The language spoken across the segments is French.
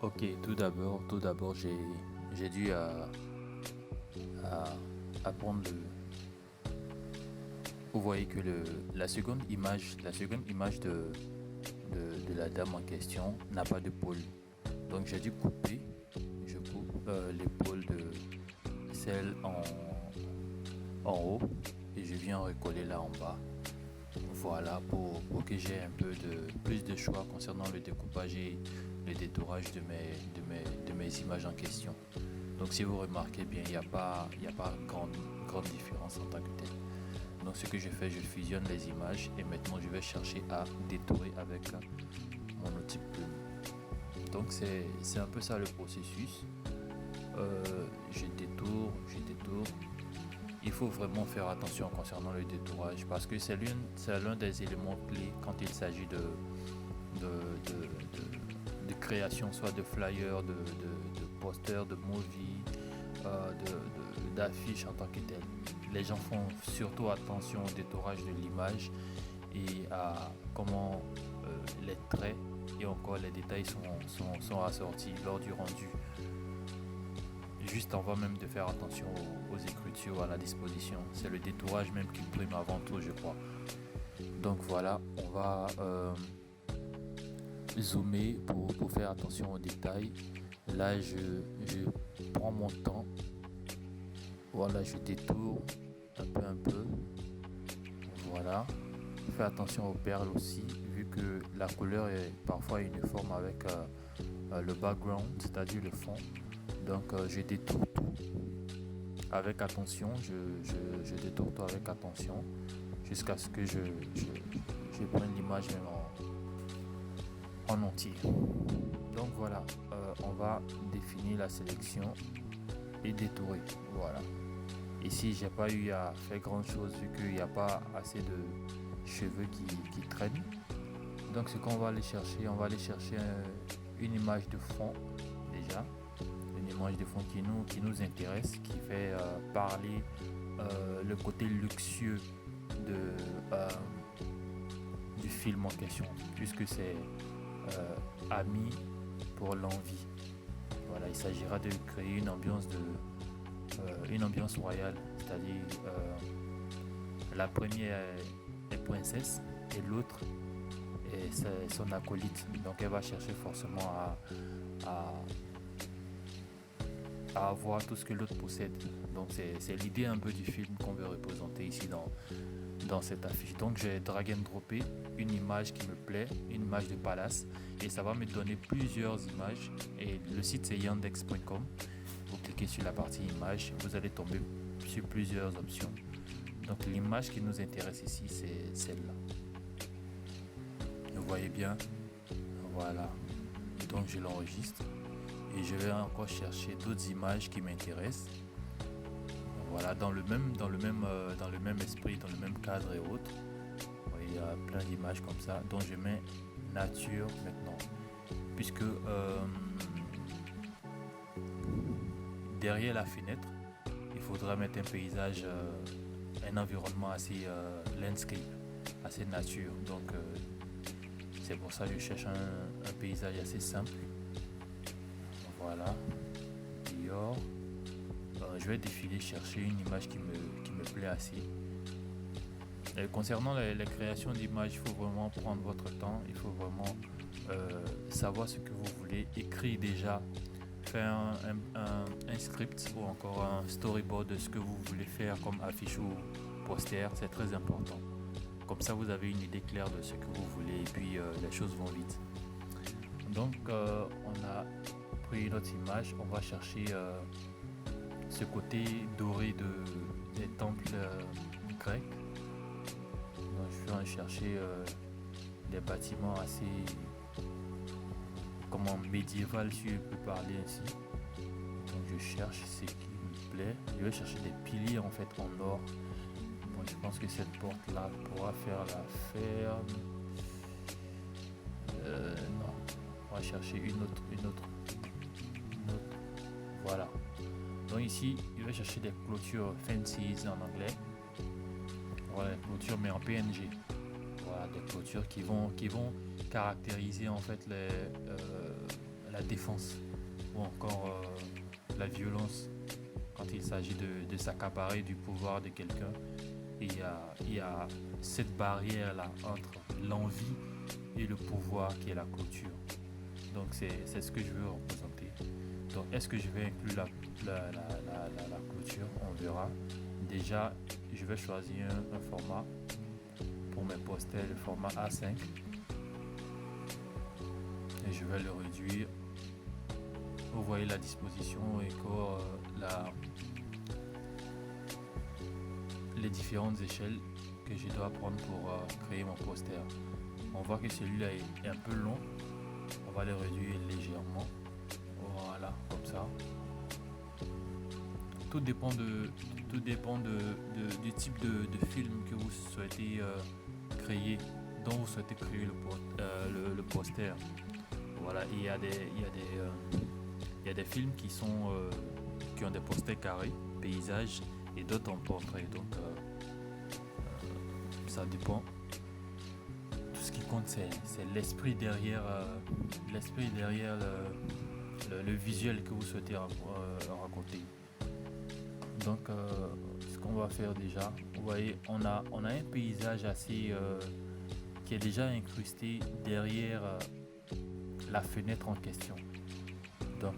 Ok, tout d'abord, j'ai dû à apprendre Vous voyez que la seconde image de la dame en question n'a pas de pôle. Donc j'ai dû couper, je coupe l'épaule de celle en haut et je viens recoller là en bas. Voilà, pour que j'ai un peu plus de choix concernant le découpage et le détourage de mes images en question. Donc si vous remarquez bien, il y a pas grande différence en tant que tel. Donc ce que je fais, je fusionne les images et maintenant je vais chercher à détourer avec mon outil plume. Donc c'est un peu ça le processus. Je détourne. Il faut vraiment faire attention concernant le détourage parce que c'est l'un des éléments clés quand il s'agit de, de création, soit de flyers, de posters, de movies, d'affiches en tant que tel. Les gens font surtout attention au détourage de l'image et à comment les traits et encore les détails sont assortis lors du rendu. Juste avant même de faire attention aux écritures, à la disposition. C'est le détourage même qui prime avant tout, je crois. Donc voilà, on va zoomer pour faire attention aux détails. Là, je prends mon temps. Voilà, je détourne un peu. Voilà. Fais attention aux perles aussi, vu que la couleur est parfois uniforme avec le background, c'est-à-dire le fond. Donc je détourne tout avec attention, je détourne tout avec attention jusqu'à ce que je prenne l'image même en entier. Donc voilà, on va définir la sélection et détourer. Voilà. Ici, j'ai pas eu à faire grand chose vu qu'il n'y a pas assez de cheveux qui traînent. Donc ce qu'on va aller chercher, on va aller chercher une image de fond déjà. Une image de fond qui nous intéresse, qui fait parler le côté luxueux de, euh, du film en question, puisque c'est Ami pour l'envie. Voilà, il s'agira de créer une ambiance royale, c'est-à-dire la première est princesse et l'autre est son acolyte. Donc elle va chercher forcément à, à avoir tout ce que l'autre possède. Donc c'est l'idée un peu du film qu'on veut représenter ici dans cette affiche. Donc j'ai drag and droppé une image qui me plaît, une image de palace, et ça va me donner plusieurs images. Et le site c'est yandex.com. Vous cliquez sur la partie image, vous allez tomber sur plusieurs options. Donc l'image qui nous intéresse ici c'est celle-là. Vous voyez bien, voilà. Donc je l'enregistre et je vais encore chercher d'autres images qui m'intéressent. Voilà, dans le même esprit, dans le même cadre et autres. Il y a plein d'images comme ça. Donc je mets nature maintenant. Puisque derrière la fenêtre, il faudra mettre un paysage, un environnement assez landscape, assez nature. Donc c'est pour ça que je cherche un paysage assez simple. Voilà. Dior. Je vais défiler chercher une image qui me plaît assez. Et concernant les créations d'images, il faut vraiment prendre votre temps, il faut vraiment savoir ce que vous voulez, écrire déjà, faire un script ou encore un storyboard de ce que vous voulez faire comme affiche ou poster, c'est très important. Comme ça, vous avez une idée claire de ce que vous voulez et puis les choses vont vite. Donc, on a pris notre image, on va chercher ce côté doré des temples grecs. Donc, je vais chercher des bâtiments assez médiéval, si je peux parler ainsi. Donc je cherche ce qui me plaît. Je vais chercher des piliers en fait en or. Bon, je pense que cette porte là pourra faire l'affaire. Non, on va chercher une autre. Voilà. Donc ici, je vais chercher des clôtures fancies en anglais. Voilà, des clôtures mais en PNG. Voilà, des clôtures qui vont caractériser en fait la défense ou encore la violence quand il s'agit de s'accaparer du pouvoir de quelqu'un. Il y a cette barrière-là entre l'envie et le pouvoir qui est la clôture. Donc c'est ce que je veux représenter. Donc est-ce que je vais inclure la clôture? On verra. Déjà, je vais choisir un format pour mes posters, le format A5. Et je vais le réduire. Vous voyez la disposition et les différentes échelles que je dois prendre pour créer mon poster. On voit que celui-là est un peu long. On va le réduire légèrement. Voilà, comme ça. Tout dépend du type de film que vous souhaitez créer, dont vous souhaitez créer le poster. Voilà, il y a des films qui ont des posters carrés, paysages, et d'autres en portrait. Donc ça dépend. Tout ce qui compte, c'est l'esprit derrière le visuel que vous souhaitez raconter. Donc ce qu'on va faire déjà, vous voyez, on a un paysage assez qui est déjà incrusté derrière la fenêtre en question. Donc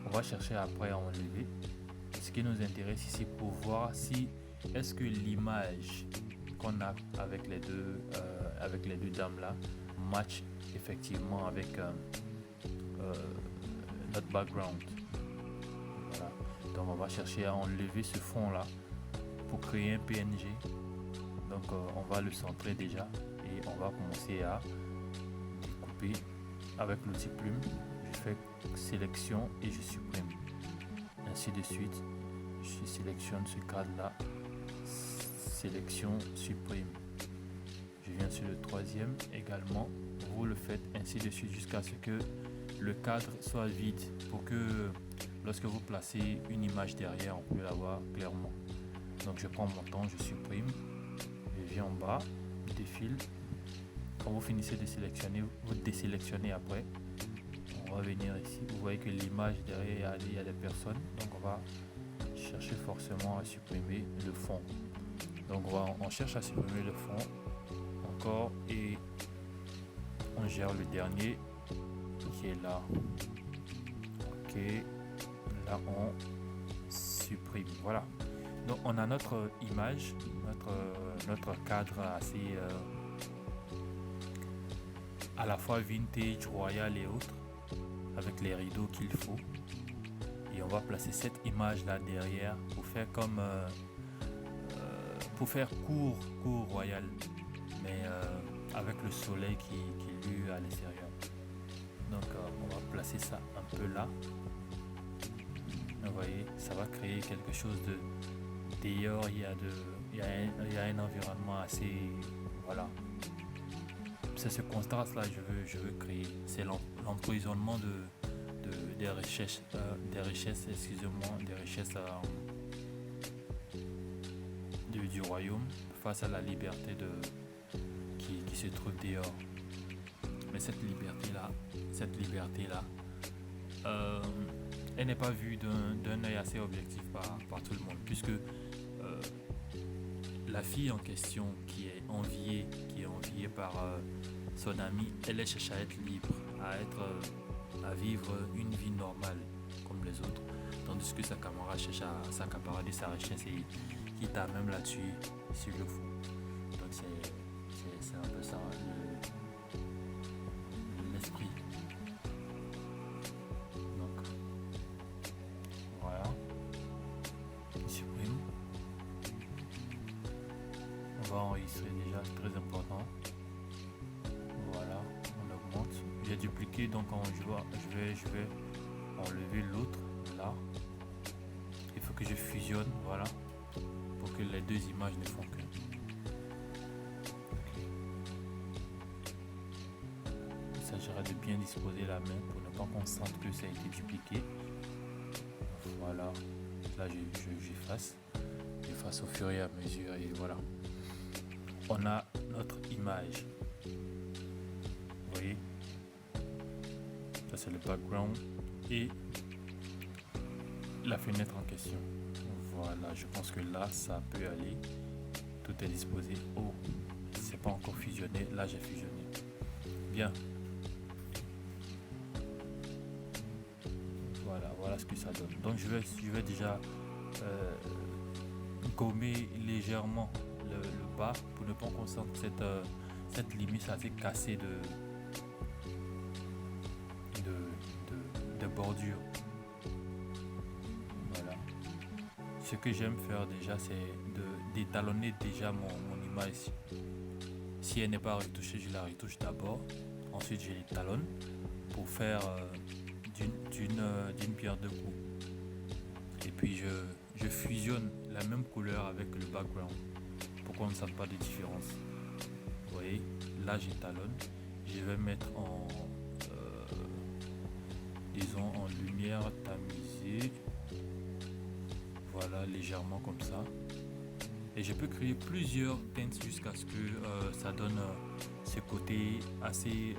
on va chercher après à enlever. Ce qui nous intéresse ici pour voir si est-ce que l'image qu'on a avec les deux dames là match effectivement avec notre background. Voilà. Donc on va chercher à enlever ce fond là pour créer un PNG. Donc on va le centrer déjà et on va commencer à découper avec l'outil plume. Je fais sélection et je supprime. Ainsi de suite. Je sélectionne ce cadre là, sélection, supprime. Je viens sur le troisième également, vous le faites ainsi de suite jusqu'à ce que le cadre soit vide pour que lorsque vous placez une image derrière, on peut la voir clairement. Donc je prends mon temps, je supprime, je viens en bas, je défile. Quand vous finissez de sélectionner, vous désélectionnez après. On va venir ici, vous voyez que l'image derrière, il y a des personnes, donc on va chercher forcément à supprimer le fond. Donc on cherche à supprimer le fond encore et on gère le dernier qui est là. Ok, là on supprime. Voilà. Donc on a notre image, notre cadre assez à la fois vintage, royal et autres, avec les rideaux qu'il faut. Et on va placer cette image là derrière pour faire comme pour faire cour royal, mais avec le soleil qui lue à l'extérieur. Donc on va placer ça un peu là. Vous voyez, ça va créer quelque chose de d'ailleurs il y a un environnement assez, voilà. C'est ce contraste là je veux créer. C'est l'emprisonnement des richesses, du royaume face à la liberté qui se trouve dehors. Mais cette liberté là, elle n'est pas vue d'un œil assez objectif par tout le monde, puisque la fille en question qui est enviée par son ami, elle cherche à être libre, à vivre une vie normale comme les autres, tandis que sa camarade cherche à s'accaparer sa richesse et quitte à même la tuer s'il le faut. Donc c'est un peu ça l'esprit. Donc voilà, je supprime. On va enregistrer déjà, c'est très important. Voilà, on augmente. J'ai dupliqué, donc je vais enlever l'autre là. Il faut que je fusionne, voilà, pour que les deux images ne font qu'un. Il s'agira de bien disposer la main pour ne pas qu'on sente que ça a été dupliqué. Voilà, là j'efface au fur et à mesure et voilà. On a notre image. Vous voyez, ça c'est le background et la fenêtre en question. Voilà, je pense que là ça peut aller. Tout est disposé. Oh, c'est pas encore fusionné. Là j'ai fusionné. Bien. Voilà ce que ça donne. Donc je vais déjà gommer légèrement le bas pour ne pas qu'on sente cette limite assez cassée de bordure. Voilà. Ce que j'aime faire déjà, c'est d'étalonner déjà mon image. Si elle n'est pas retouchée, je la retouche d'abord. Ensuite, je l'étalonne pour faire d'une pierre deux coups. Et puis je fusionne la même couleur avec le background pour qu'on ne sente pas de différence. Vous voyez, là j'étalonne. Je vais mettre disons en lumière tamisée. Voilà, légèrement comme ça. Et je peux créer plusieurs teintes jusqu'à ce que ça donne ce côté assez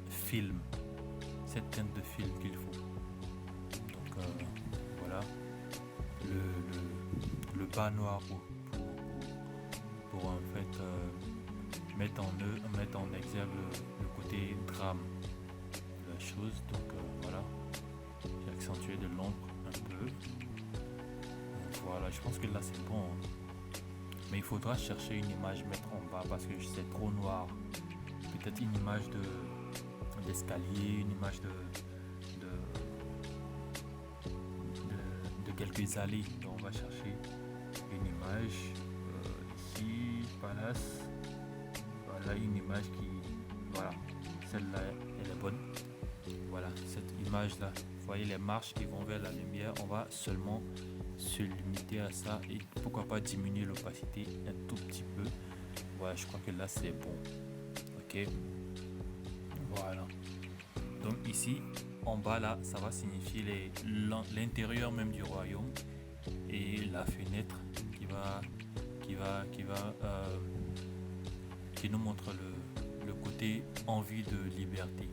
film. Cette teinte de film qu'il faut. Donc voilà. Le bas noir pour en fait mettre en exergue le côté drame de la chose. Donc voilà, j'ai accentué de l'ombre un peu. Donc, voilà, je pense que là c'est bon, mais il faudra chercher une image mettre en bas parce que c'est trop noir. Peut-être une image d'escalier, une image de quelques allées. Donc on va chercher une image ici, palace. Voilà une image qui, voilà, celle-là elle est bonne. Voilà cette image là, vous voyez les marches qui vont vers la lumière. On va seulement se limiter à ça et pourquoi pas diminuer l'opacité un tout petit peu. Voilà, je crois que là c'est bon. Ok, voilà. Donc ici en bas là, ça va signifier l'intérieur même du royaume et la fenêtre qui nous montre le côté envie de liberté.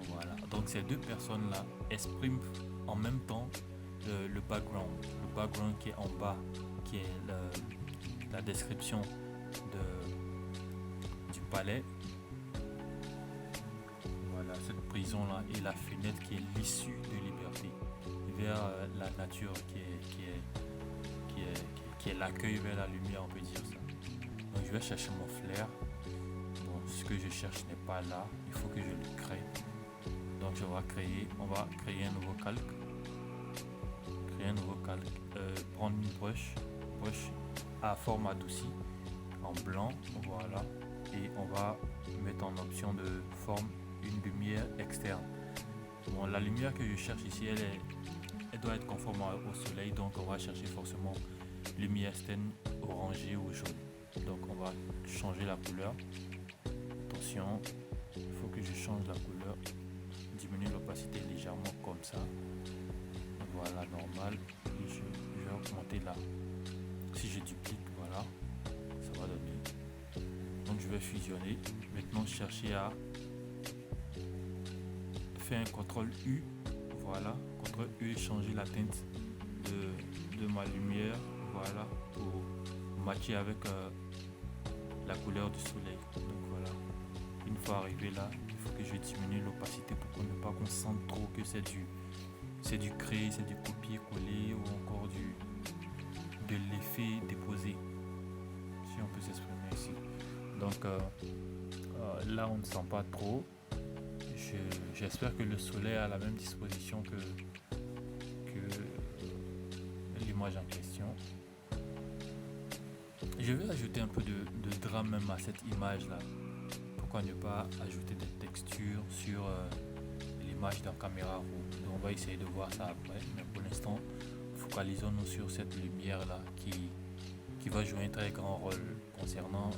Voilà. Donc ces deux personnes là expriment en même temps le background qui est en bas, qui est la description du palais. Voilà, cette prison là et la fenêtre qui est l'issue de liberté vers la nature qui est l'accueil vers la lumière, on peut dire ça. Donc je vais chercher mon flair. Bon, ce que je cherche n'est pas là, il faut que je le crée. Donc on va créer un nouveau calque. Prendre une brush à forme adoucie en blanc, voilà, et on va mettre en option de forme une lumière externe. Bon, la lumière que je cherche ici, elle doit être conforme au soleil, donc on va chercher forcément lumière externe orangée ou jaune. Donc on va changer la couleur. Attention, il faut que je change la couleur, diminuer l'opacité légèrement comme ça. Voilà, normal. Et je vais augmenter là. Si je duplique, voilà, ça va donner. Donc je vais fusionner. Maintenant chercher à faire un CTRL U. Voilà, CTRL U et changer la teinte de ma lumière. Voilà, pour matcher avec la couleur du soleil. Donc voilà. Une fois arrivé là, il faut que je diminue l'opacité pour ne pas qu'on sente trop que c'est du créé, c'est du copier-coller ou encore de l'effet déposé, si on peut s'exprimer ici. Donc là on ne sent pas trop. J'espère que le soleil a la même disposition que l'image en question. Je vais ajouter un peu de drame même à cette image là. Pourquoi ne pas ajouter des textures sur l'image d'un caméra raw. Donc on va essayer de voir ça après, mais pour l'instant focalisons-nous sur cette lumière là qui va jouer un très grand rôle concernant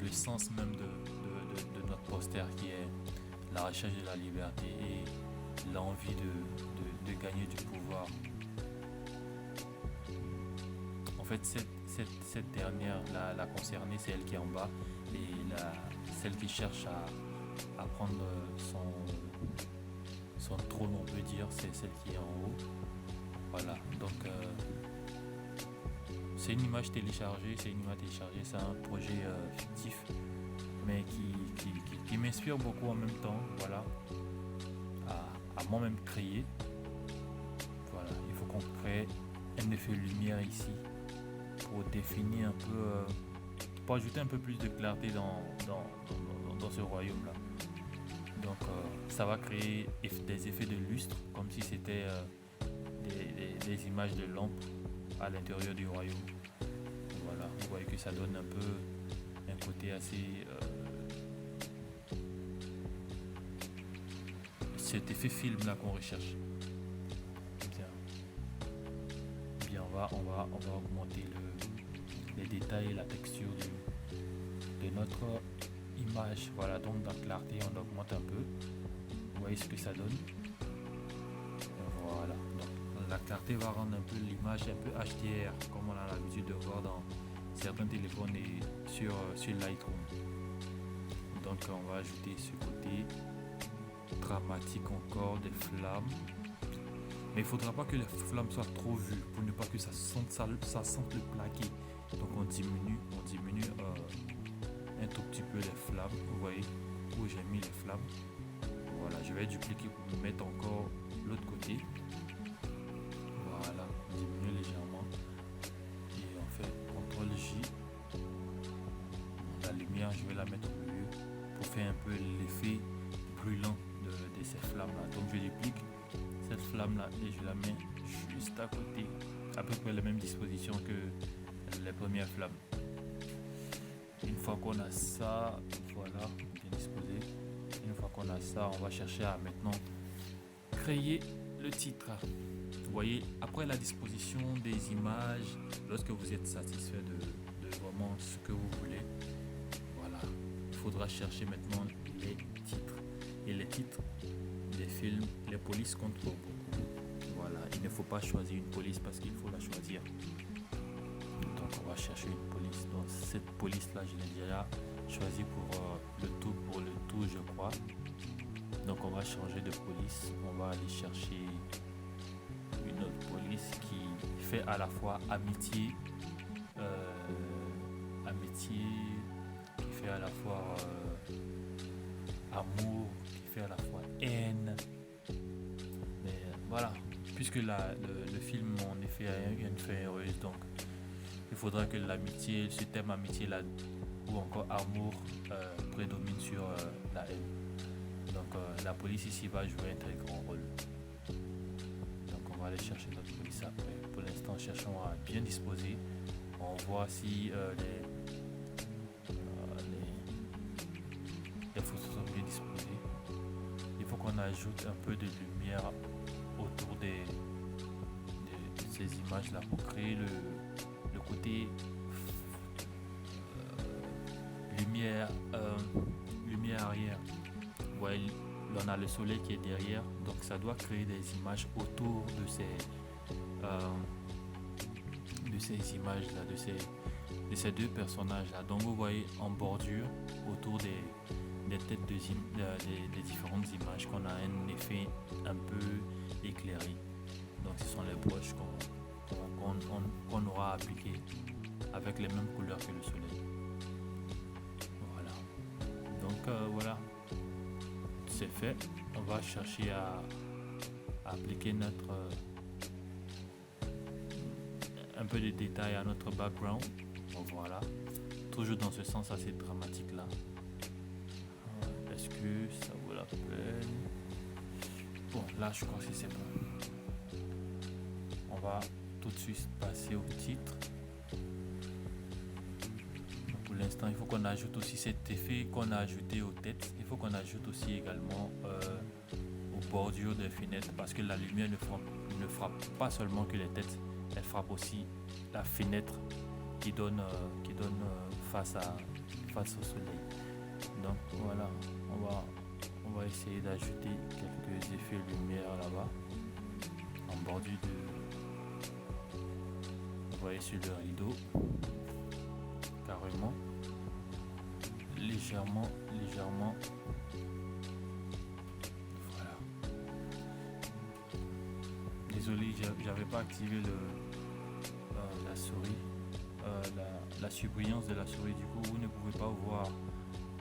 le sens même de notre poster, qui est la recherche de la liberté et l'envie de gagner du pouvoir. En fait cette dernière, la concernée, c'est elle qui est en bas, et celle qui cherche à prendre son trône, on peut dire, c'est celle qui est en haut. Voilà, donc c'est une image téléchargée, c'est un projet fictif, mais qui m'inspire beaucoup en même temps, voilà, à moi-même créer. Voilà, il faut qu'on crée un effet lumière ici pour définir un peu, pour ajouter un peu plus de clarté dans ce royaume-là. Donc ça va créer des effets de lustre, comme si c'était des images de lampes à l'intérieur du royaume. Voilà, vous voyez que ça donne un peu un côté assez... cet effet film là qu'on recherche. Bien, on va augmenter les détails et la texture de notre image. Voilà, donc dans clarté on augmente un peu. Vous voyez ce que ça donne. Voilà, donc la clarté va rendre un peu l'image un peu HDR, comme on a l'habitude de voir dans certains téléphones et sur Lightroom. Donc on va ajouter ce côté dramatique encore des flammes, mais il ne faudra pas que les flammes soient trop vues pour ne pas que ça sente le plaqué. Donc on diminue un tout petit peu les flammes. Vous voyez où j'ai mis les flammes. Voilà, je vais dupliquer pour mettre encore l'autre côté. Voilà, on diminue légèrement et on fait CTRL J. La lumière, je vais la mettre au milieu pour faire un peu l'effet brûlant de ces flammes là. Donc je duplique cette flamme là et je la mets juste à côté, à peu près la même disposition que les premières flammes. Une fois qu'on a ça, voilà, bien disposé. Une fois qu'on a ça, on va chercher à maintenant créer le titre. Vous voyez, après la disposition des images, lorsque vous êtes satisfait de vraiment ce que vous voulez, voilà, il faudra chercher maintenant les titres. Et les titres des films, les polices comptent pour beaucoup. Voilà, il ne faut pas choisir une police parce qu'il faut la choisir. Donc on va chercher une police. Donc cette police là, je l'ai déjà choisi pour le tout je crois. Donc on va changer de police. On va aller chercher une autre police qui fait à la fois amitié, qui fait à la fois amour, qui fait à la fois haine. Mais voilà, puisque le film en effet a une fin heureuse, donc il faudra que l'amitié, ce thème amitié là, ou encore amour prédomine sur la haine. Donc la police ici va jouer un très grand rôle. Donc on va aller chercher notre police après. Pour l'instant, cherchons à bien disposer. On voit si les photos sont bien disposées. Il faut qu'on ajoute un peu de lumière autour de ces images là pour créer le côté lumière arrière. Vous voyez, on a le soleil qui est derrière, donc ça doit créer des images autour de ces images là, de ces deux personnages là. Donc vous voyez en bordure autour des têtes des différentes images qu'on a un effet un peu éclairé. Donc ce sont les broches qu'on aura appliquées avec les mêmes couleurs que le soleil. Voilà. Donc voilà, c'est fait. On va chercher à appliquer un peu de détails à notre background. Donc voilà, toujours dans ce sens assez dramatique là. Est-ce que ça vaut la peine? Bon, là je crois que c'est bon. On va tout de suite passer au titre. Donc, pour l'instant, il faut qu'on ajoute aussi cet effet qu'on a ajouté aux têtes. Il faut qu'on ajoute aussi également aux bordures des fenêtres, parce que la lumière ne frappe pas seulement que les têtes, elle frappe aussi la fenêtre qui donne face au soleil. Donc voilà, on va essayer d'ajouter quelques effets lumière là-bas en bordure vous voyez sur le rideau, carrément, légèrement. désolé, j'avais pas activé la souris, la surbrillance de la souris. Du coup, vous ne pouvez pas voir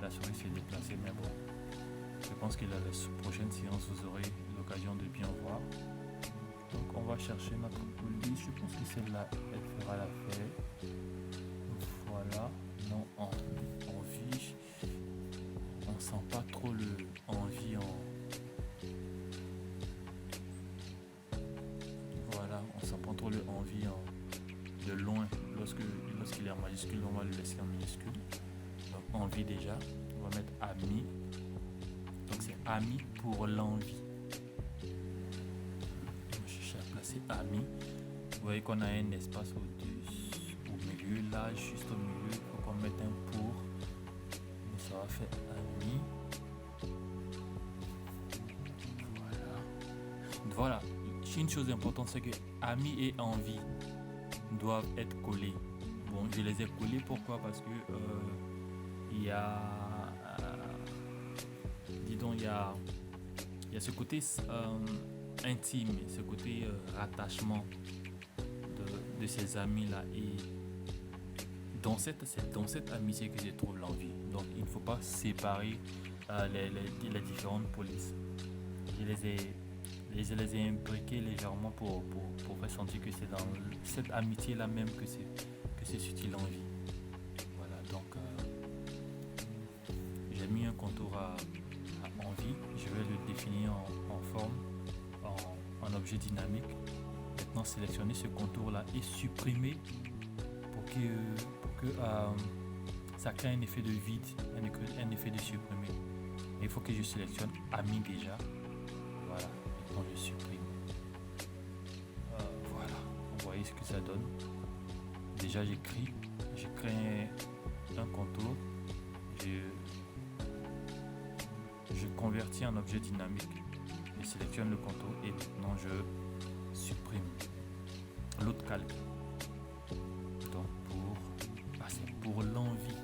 la souris se déplacer. Mais bon, je pense que la prochaine séance, vous aurez l'occasion de bien voir. Donc, on va chercher notre police. Je pense que celle-là, elle fera l'affaire. Voilà. Non, en vie, on sent pas trop le envie en. Voilà, on sent pas trop le envie de loin. Lorsqu'il est en majuscule, on va le laisser en minuscule. Donc envie déjà, on va mettre ami. Donc c'est ami pour l'envie. Je vais chercher à placer ami. Vous voyez qu'on a un espace au milieu, là, juste au milieu, il faut qu'on mette un pour. Donc ça va faire ami. Voilà. Une chose importante, c'est que ami et envie doivent être collés. Bon, je les ai collés, pourquoi? Parce que il y a il y a ce côté intime, ce côté rattachement de ces amis là, et c'est dans cette amitié que je trouve l'envie. Donc il ne faut pas séparer les différentes polices. Je les ai imbriqués légèrement pour faire sentir que c'est dans cette amitié là même que c'est subtil l'envie. Voilà, donc j'ai mis un contour à envie. Je vais le définir en forme, en objet dynamique. Maintenant, sélectionner ce contour là et supprimer pour que ça crée un effet de vide, un effet de supprimer. Et il faut que je sélectionne ami déjà. Voilà, maintenant je supprime. Voilà, vous voyez ce que ça donne. Déjà j'ai créé un contour. Je convertis en objet dynamique. Je sélectionne le contour et maintenant je supprime l'autre calque. Donc c'est pour l'envie.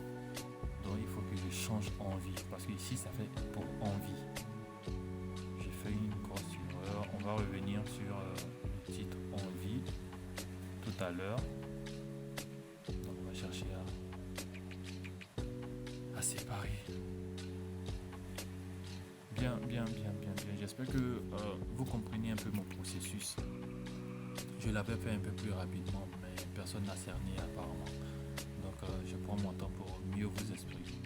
Donc il faut que je change envie parce que ici ça fait pour envie. J'ai fait une grosse erreur. On va revenir sur le titre envie tout à l'heure. Donc on va chercher à séparer. Bien. J'espère que vous comprenez un peu mon processus. Je l'avais fait un peu plus rapidement, mais personne n'a cerné apparemment. Donc je prends mon temps pour mieux vous expliquer.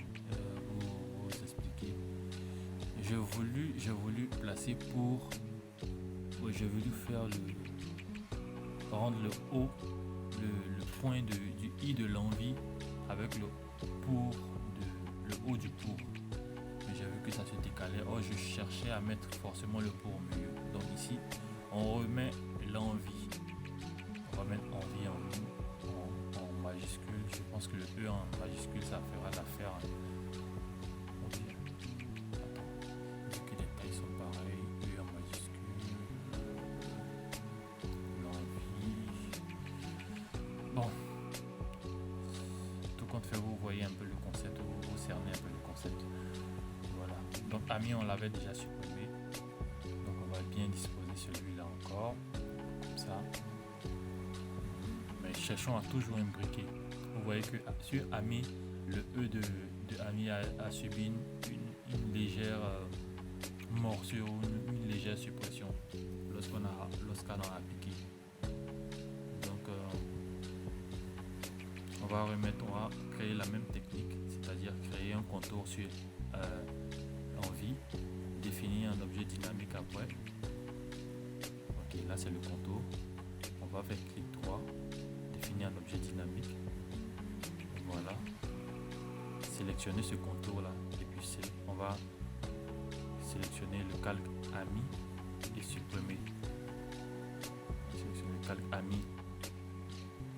J'ai voulu placer j'ai voulu faire rendre le haut, le point du i de l'envie avec le haut du pour. Mais j'ai vu que ça se décalait. Je cherchais à mettre forcément le pour au milieu. Donc ici, on remet l'envie. On va mettre envie en majuscule. Je pense que le E en majuscule, ça fera l'affaire. Ok. Attends. Que les tailles sont pareilles. E en majuscule. L'envie. Bon. Tout compte fait, vous voyez un peu le concept. Vous cernez un peu le concept. Voilà. Donc ami, on l'avait déjà supprimé. Donc on va bien disposer celui-là encore. Comme ça. Cherchons à toujours imbriquer. Vous voyez que sur ami, le E de ami a subi une légère morsure, une légère suppression lorsqu'on a appliqué. Donc on va créer la même technique, c'est-à-dire créer un contour sur envie, définir un objet dynamique après. Ok, là c'est le contour. On va faire clic droit. Définir un objet dynamique. Voilà. Sélectionner ce contour là et puis on va sélectionner le calque ami et supprimer. Sélectionner le calque ami.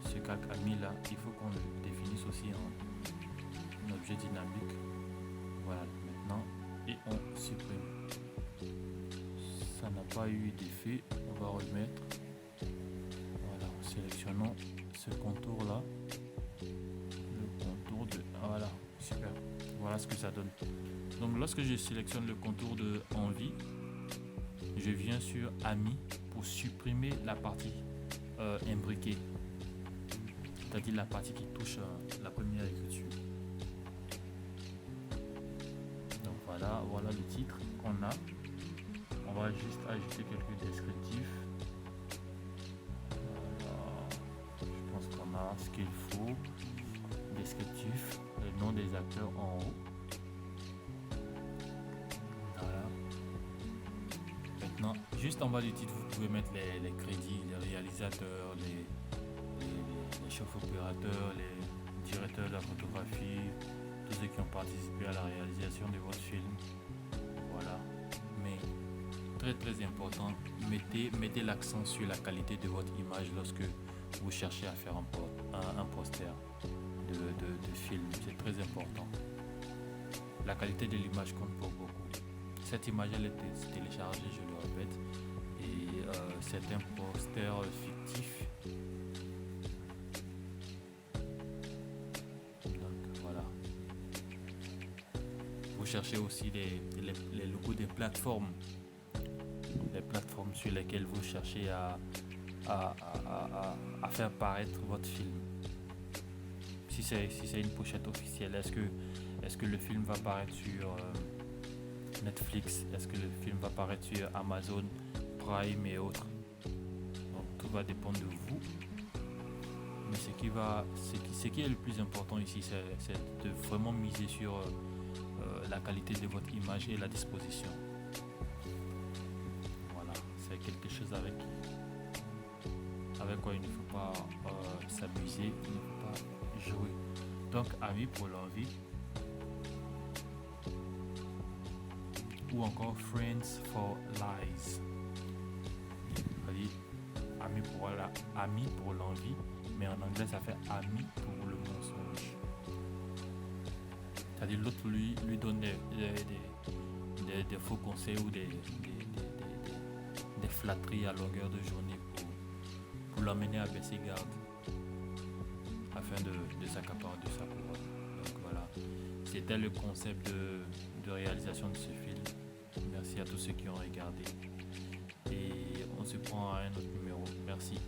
Ce calque ami là, il faut qu'on le définisse aussi en objet dynamique. Voilà, maintenant et on supprime. Ça n'a pas eu d'effet. On va remettre. Voilà, sélectionnons ce contour là, le contour de voilà, super, voilà ce que ça donne. Donc lorsque je sélectionne le contour de envie, je viens sur ami pour supprimer la partie imbriquée, c'est-à-dire la partie qui touche la première écriture. Donc voilà le titre qu'on a. On va juste ajouter quelques descriptifs. Voilà. Je pense qu'on a ce qu'il faut. Descriptif, le nom des acteurs en haut. Voilà. Maintenant, juste en bas du titre, vous pouvez mettre les crédits, les réalisateurs, les chefs opérateurs, les directeurs de la photographie, tous ceux qui ont participé à la réalisation de votre film. Voilà. Mais très important, mettez l'accent sur la qualité de votre image lorsque vous cherchez à faire un poster de film. C'est très important. La qualité de l'image compte pour beaucoup. Cette image elle est téléchargée, je le répète, et c'est un poster fictif. Donc voilà. Vous cherchez aussi les logos des plateformes. Les plateformes sur lesquelles vous cherchez à faire paraître votre film. Si c'est une pochette officielle, est-ce que le film va paraître sur Netflix, est-ce que le film va paraître sur Amazon Prime et autres? Donc tout va dépendre de vous. Mais ce qui est le plus important ici, c'est de vraiment miser sur la qualité de votre image et la disposition. Voilà, c'est quelque chose avec quoi il ne faut pas s'amuser, il ne faut pas jouer. Donc Amis pour l'envie, ou encore Friends for Lies. C'est-à-dire amis pour l'envie, mais en anglais ça fait amis pour le mensonge. C'est-à-dire l'autre lui donne des faux conseils ou des flatteries à longueur de journée pour l'amener à baisser garde afin de s'accaparer de sa couronne. Donc voilà, c'était le concept de réalisation de ce film. Merci à tous ceux qui ont regardé et on se prend à un autre numéro. Merci.